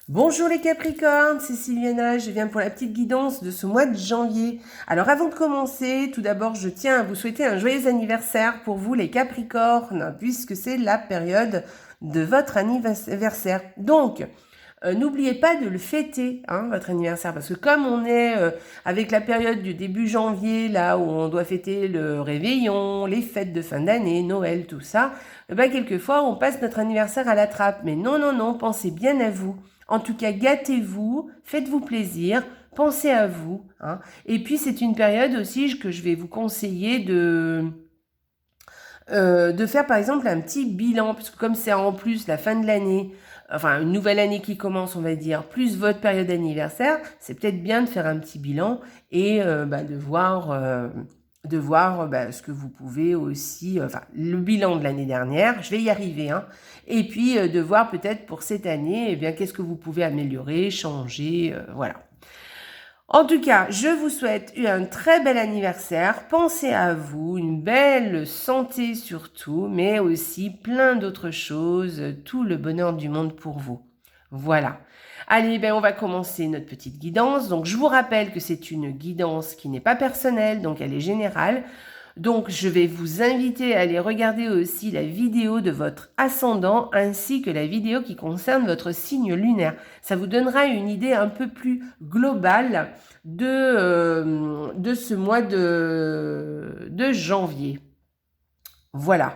Bonjour les Capricornes, c'est Sylviana, je viens pour la petite guidance de ce mois de janvier. Alors avant de commencer, tout d'abord je tiens à vous souhaiter un joyeux anniversaire pour vous les Capricornes, puisque c'est la période de votre anniversaire. Donc, n'oubliez pas de le fêter, hein, votre anniversaire, parce que comme on est avec la période du début janvier, là où on doit fêter le réveillon, les fêtes de fin d'année, Noël, tout ça, ben, quelquefois on passe notre anniversaire à la trappe. Mais non, non, non, pensez bien à vous. En tout cas, gâtez-vous, faites-vous plaisir, pensez à vous, hein. Et puis c'est une période aussi que je vais vous conseiller de faire par exemple un petit bilan, puisque comme c'est en plus la fin de l'année, enfin une nouvelle année qui commence on va dire, plus votre période d'anniversaire, c'est peut-être bien de faire un petit bilan et de voir ce que vous pouvez aussi, enfin le bilan de l'année dernière, je vais y arriver, hein, et puis de voir peut-être pour cette année, eh bien qu'est-ce que vous pouvez améliorer, changer, voilà. En tout cas, je vous souhaite un très bel anniversaire. Pensez à vous, une belle santé surtout, mais aussi plein d'autres choses, tout le bonheur du monde pour vous. Voilà. Allez, ben on va commencer notre petite guidance. Donc, je vous rappelle que c'est une guidance qui n'est pas personnelle, donc elle est générale. Donc, je vais vous inviter à aller regarder aussi la vidéo de votre ascendant ainsi que la vidéo qui concerne votre signe lunaire. Ça vous donnera une idée un peu plus globale de ce mois de janvier. Voilà.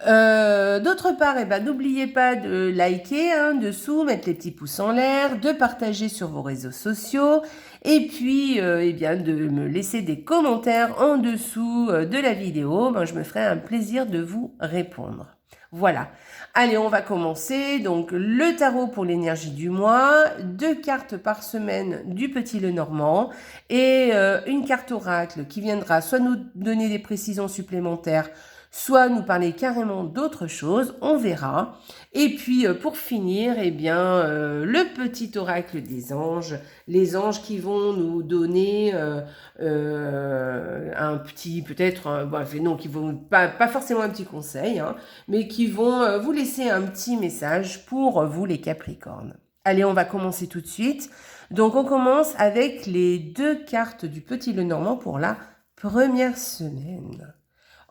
D'autre part, eh ben, n'oubliez pas de liker hein, dessous, mettre les petits pouces en l'air, de partager sur vos réseaux sociaux et puis eh bien, de me laisser des commentaires en dessous de la vidéo. Ben, je me ferai un plaisir de vous répondre. Voilà. Allez, on va commencer. Donc, le tarot pour l'énergie du mois, 2 cartes par semaine du Petit Lenormand et une carte oracle qui viendra soit nous donner des précisions supplémentaires, soit nous parler carrément d'autre chose, on verra. Et puis pour finir, eh bien, le petit oracle des anges, les anges qui vont nous donner un petit, peut-être, non, qui vont pas forcément un petit conseil, hein, mais qui vont vous laisser un petit message pour vous les Capricornes. Allez, on va commencer tout de suite. Donc on commence avec les 2 cartes du Petit Lenormand pour la première semaine.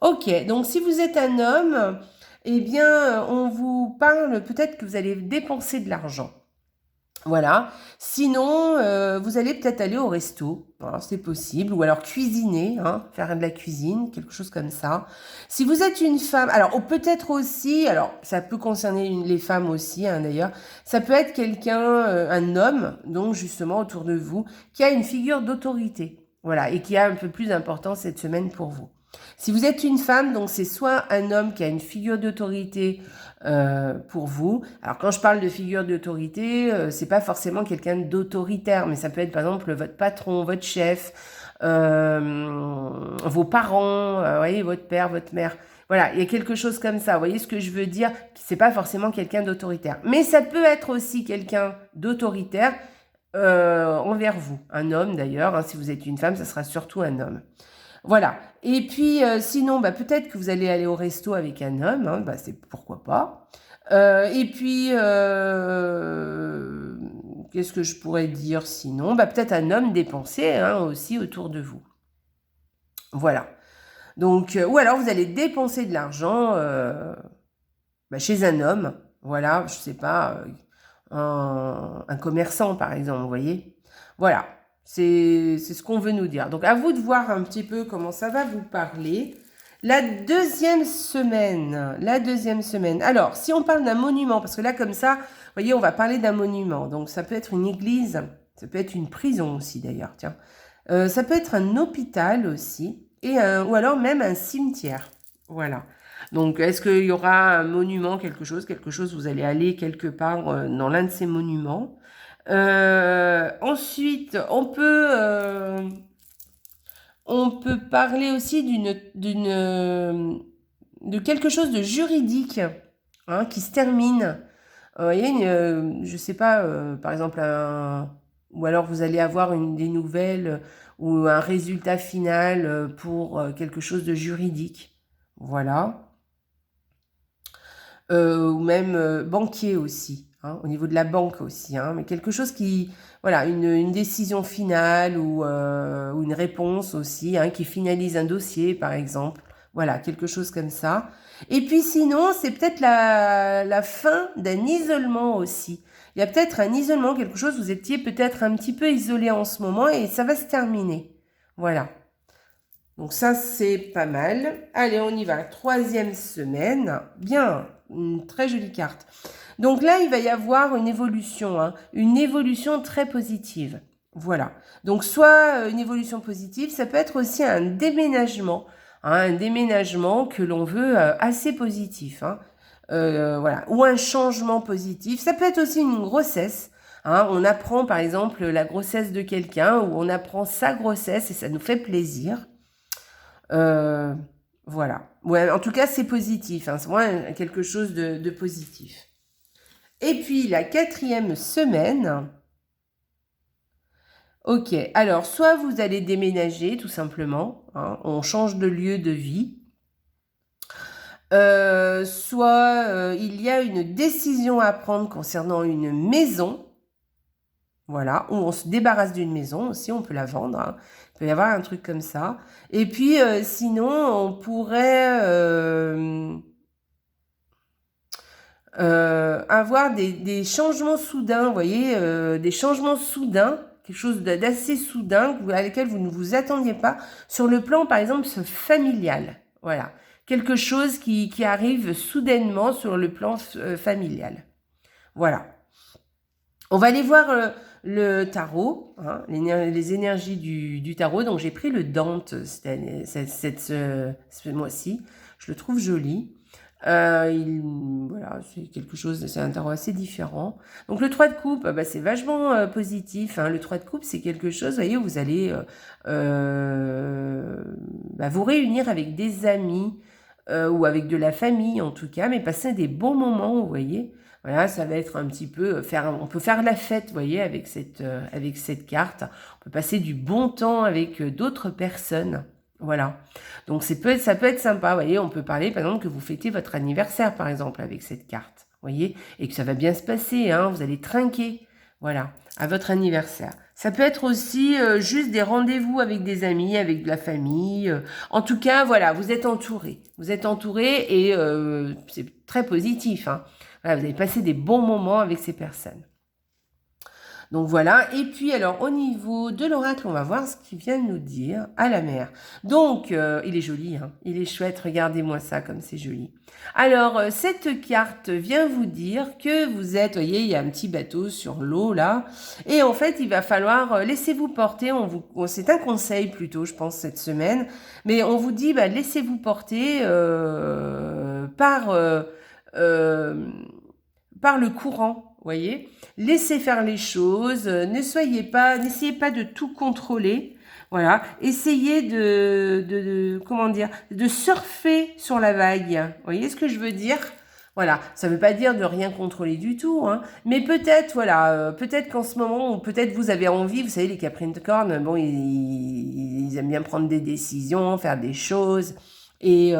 Ok, donc si vous êtes un homme, eh bien, on vous parle peut-être que vous allez dépenser de l'argent. Voilà. Sinon, vous allez peut-être aller au resto, voilà, c'est possible, ou alors cuisiner, hein, faire de la cuisine, quelque chose comme ça. Si vous êtes une femme, alors peut-être aussi, alors ça peut concerner les femmes aussi, hein, d'ailleurs, ça peut être quelqu'un, un homme, donc justement autour de vous, qui a une figure d'autorité, voilà, et qui a un peu plus d'importance cette semaine pour vous. Si vous êtes une femme, donc c'est soit un homme qui a une figure d'autorité pour vous. Alors quand je parle de figure d'autorité, c'est pas forcément quelqu'un d'autoritaire, mais ça peut être par exemple votre patron, votre chef, vos parents, voyez, votre père, votre mère. Voilà, il y a quelque chose comme ça. Vous voyez ce que je veux dire? C'est pas forcément quelqu'un d'autoritaire, mais ça peut être aussi quelqu'un d'autoritaire envers vous. Un homme d'ailleurs, hein, si vous êtes une femme, ça sera surtout un homme. Voilà. Et puis, sinon, peut-être que vous allez aller au resto avec un homme, hein, c'est pourquoi pas. Et puis, qu'est-ce que je pourrais dire sinon? Peut-être un homme dépensé hein, aussi autour de vous. Voilà. Donc, ou alors vous allez dépenser de l'argent chez un homme. Voilà, je sais pas, un commerçant par exemple, vous voyez. Voilà. C'est ce qu'on veut nous dire. Donc, à vous de voir un petit peu comment ça va vous parler. La deuxième semaine. Alors, si on parle d'un monument, parce que là, comme ça, vous voyez, on va parler d'un monument. Donc, ça peut être une église, ça peut être une prison aussi, d'ailleurs, tiens. Ça peut être un hôpital aussi, ou alors même un cimetière. Voilà. Donc, est-ce qu'il y aura un monument, quelque chose, vous allez aller quelque part dans l'un de ces monuments. Ensuite, on peut parler aussi de quelque chose de juridique hein, qui se termine. Vous voyez, je sais pas, par exemple, ou alors vous allez avoir des nouvelles ou un résultat final pour quelque chose de juridique. Voilà. Ou même banquier aussi. Au niveau de la banque aussi, mais quelque chose qui, voilà, une décision finale ou une réponse aussi, qui finalise un dossier, par exemple. Voilà, quelque chose comme ça. Et puis sinon, c'est peut-être la fin d'un isolement aussi. Il y a peut-être un isolement, quelque chose, vous étiez peut-être un petit peu isolé en ce moment et ça va se terminer. Voilà. Donc ça, c'est pas mal. Allez, on y va. 3e semaine. Bien, une très jolie carte. Donc là, il va y avoir une évolution très positive. Voilà. Donc soit une évolution positive, ça peut être aussi un déménagement. Un déménagement que l'on veut assez positif. Voilà. Ou un changement positif. Ça peut être aussi une grossesse. On apprend par exemple la grossesse de quelqu'un ou on apprend sa grossesse et ça nous fait plaisir. Voilà. Ouais, en tout cas, c'est positif. C'est vraiment quelque chose de positif. Et puis, la 4e semaine. Ok, alors, soit vous allez déménager, tout simplement. On change de lieu de vie. Soit il y a une décision à prendre concernant une maison. Voilà, ou on se débarrasse d'une maison aussi, on peut la vendre. Il peut y avoir un truc comme ça. Et puis, sinon, on pourrait avoir des changements soudains, vous voyez, des changements soudains, quelque chose d'assez soudain à lesquels vous ne vous attendiez pas, sur le plan, par exemple, familial. Voilà, quelque chose qui arrive soudainement sur le plan familial. Voilà. On va aller voir le tarot, les énergies du tarot. Donc, j'ai pris le Dante ce mois-ci. Je le trouve joli. Voilà, c'est quelque chose, c'est un tarot assez différent. Donc, le 3 de coupe, c'est vachement positif. Le 3 de coupe, c'est quelque chose, vous voyez, où vous allez vous réunir avec des amis ou avec de la famille, en tout cas, mais passer des bons moments, vous voyez. Voilà, ça va être un petit peu on peut faire la fête, vous voyez, avec cette carte. On peut passer du bon temps avec d'autres personnes. Voilà. Donc ça peut être sympa, vous voyez, on peut parler par exemple que vous fêtez votre anniversaire par exemple avec cette carte, vous voyez, et que ça va bien se passer, vous allez trinquer, voilà, à votre anniversaire. Ça peut être aussi juste des rendez-vous avec des amis, avec de la famille. En tout cas, voilà, vous êtes entouré. Vous êtes entouré et c'est très positif, Voilà, vous allez passer des bons moments avec ces personnes. Donc voilà, et puis alors au niveau de l'oracle, on va voir ce qu'il vient de nous dire à la mer. Donc, il est joli, il est chouette, regardez-moi ça comme c'est joli. Alors, cette carte vient vous dire que vous êtes, vous voyez, il y a un petit bateau sur l'eau là, et en fait, il va falloir laissez-vous porter, c'est un conseil plutôt, je pense, cette semaine, mais on vous dit, laissez-vous porter par le courant. Vous voyez, laissez faire les choses, n'essayez pas de tout contrôler. Voilà, essayez de surfer sur la vague. Vous voyez ce que je veux dire? Voilà, ça ne veut pas dire de rien contrôler du tout, mais peut-être, voilà, peut-être qu'en ce moment, ou peut-être vous avez envie, vous savez, les Capricornes, bon, ils aiment bien prendre des décisions, faire des choses et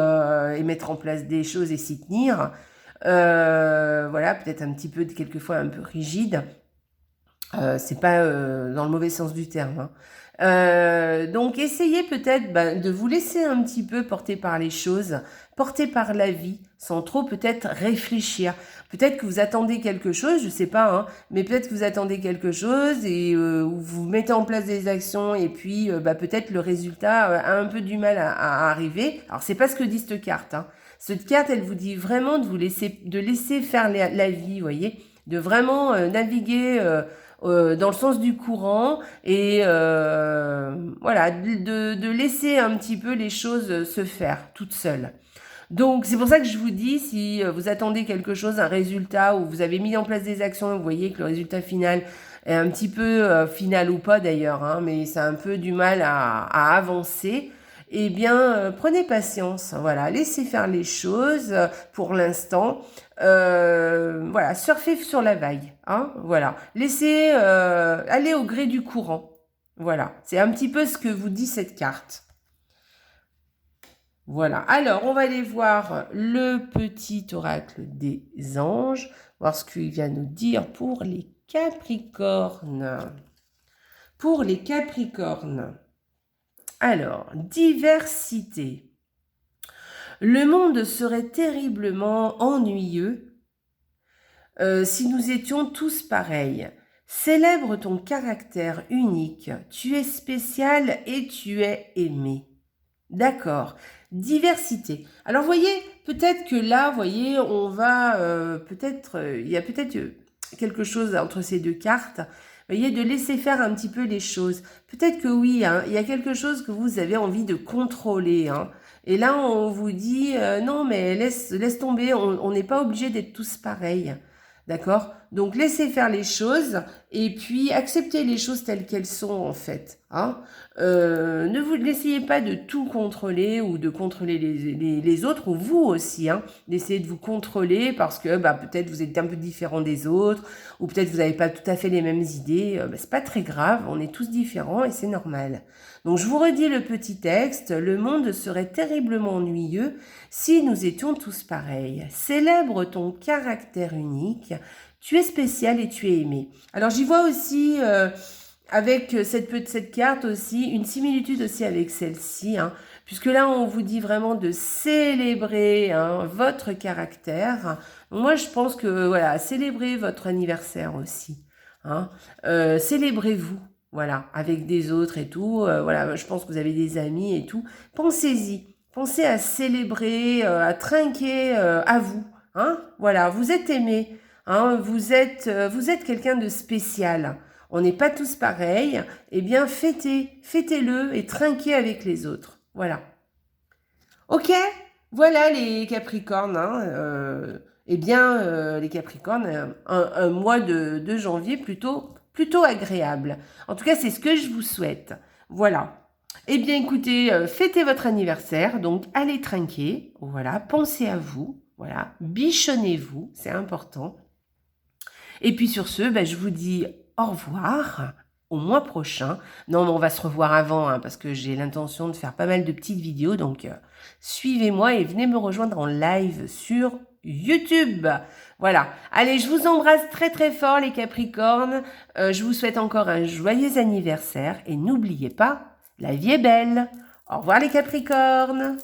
mettre en place des choses et s'y tenir. Voilà, peut-être un petit peu, quelquefois un peu rigide. C'est pas dans le mauvais sens du terme. Donc essayez peut-être de vous laisser un petit peu porter par les choses, porter par la vie, sans trop peut-être réfléchir. Peut-être que vous attendez quelque chose, je sais pas, mais peut-être que vous attendez quelque chose et vous mettez en place des actions et puis peut-être le résultat a un peu du mal à arriver. Alors c'est pas ce que dit cette carte. Cette carte, elle vous dit vraiment de laisser faire la vie, vous voyez, de vraiment naviguer dans le sens du courant et voilà, de laisser un petit peu les choses se faire toutes seules. Donc, c'est pour ça que je vous dis, si vous attendez quelque chose, un résultat, ou vous avez mis en place des actions, vous voyez que le résultat final est un petit peu final ou pas d'ailleurs, mais ça a un peu du mal à avancer, eh bien, prenez patience, voilà, laissez faire les choses pour l'instant. Voilà, surfez sur la vague, voilà, laissez aller au gré du courant. Voilà, c'est un petit peu ce que vous dit cette carte. Voilà. Alors, on va aller voir le petit oracle des anges, voir ce qu'il vient nous dire pour les Capricornes. Pour les Capricornes. Alors, diversité. Le monde serait terriblement ennuyeux si nous étions tous pareils. Célèbre ton caractère unique. Tu es spécial et tu es aimé. D'accord. Diversité. Alors, voyez, peut-être que là, voyez, on va il y a peut-être quelque chose entre ces deux cartes. Voyez, de laisser faire un petit peu les choses. Peut-être que oui, hein, il y a quelque chose que vous avez envie de contrôler. Hein. Et là, on vous dit, non, mais laisse tomber, on n'est pas obligé d'être tous pareils. D'accord? Donc, laissez faire les choses et puis acceptez les choses telles qu'elles sont, en fait. Hein. Ne vous n'essayez pas de tout contrôler ou de contrôler les autres, ou vous aussi, hein, d'essayer de vous contrôler parce que peut-être vous êtes un peu différent des autres, ou peut-être vous n'avez pas tout à fait les mêmes idées. C'est pas très grave, on est tous différents et c'est normal. Donc je vous redis le petit texte. Le monde serait terriblement ennuyeux si nous étions tous pareils. Célèbre ton caractère unique. Tu es spécial et tu es aimé. Alors j'y vois aussi avec cette carte aussi une similitude aussi avec celle-ci, hein, puisque là on vous dit vraiment de célébrer hein, votre caractère. Moi je pense que voilà, célébrez votre anniversaire aussi. Hein. Célébrez-vous. Voilà, avec des autres et tout. Voilà, je pense que vous avez des amis et tout. Pensez-y. Pensez à célébrer, à trinquer à vous. Hein. Voilà, vous êtes aimé. Hein. Vous êtes quelqu'un de spécial. On n'est pas tous pareils. Eh bien, fêtez-le et trinquez avec les autres. Voilà. Ok, voilà les Capricornes. Hein. Eh bien, les Capricornes, un mois de janvier plutôt agréable. En tout cas, c'est ce que je vous souhaite. Voilà. Eh bien, écoutez, fêtez votre anniversaire, donc allez trinquer. Voilà, pensez à vous. Voilà, bichonnez-vous, c'est important. Et puis sur ce, je vous dis au revoir au mois prochain. Non, mais on va se revoir avant, hein, parce que j'ai l'intention de faire pas mal de petites vidéos. Donc, suivez-moi et venez me rejoindre en live sur YouTube. Voilà. Allez, je vous embrasse très très fort les Capricornes. Je vous souhaite encore un joyeux anniversaire. Et n'oubliez pas, la vie est belle. Au revoir les Capricornes.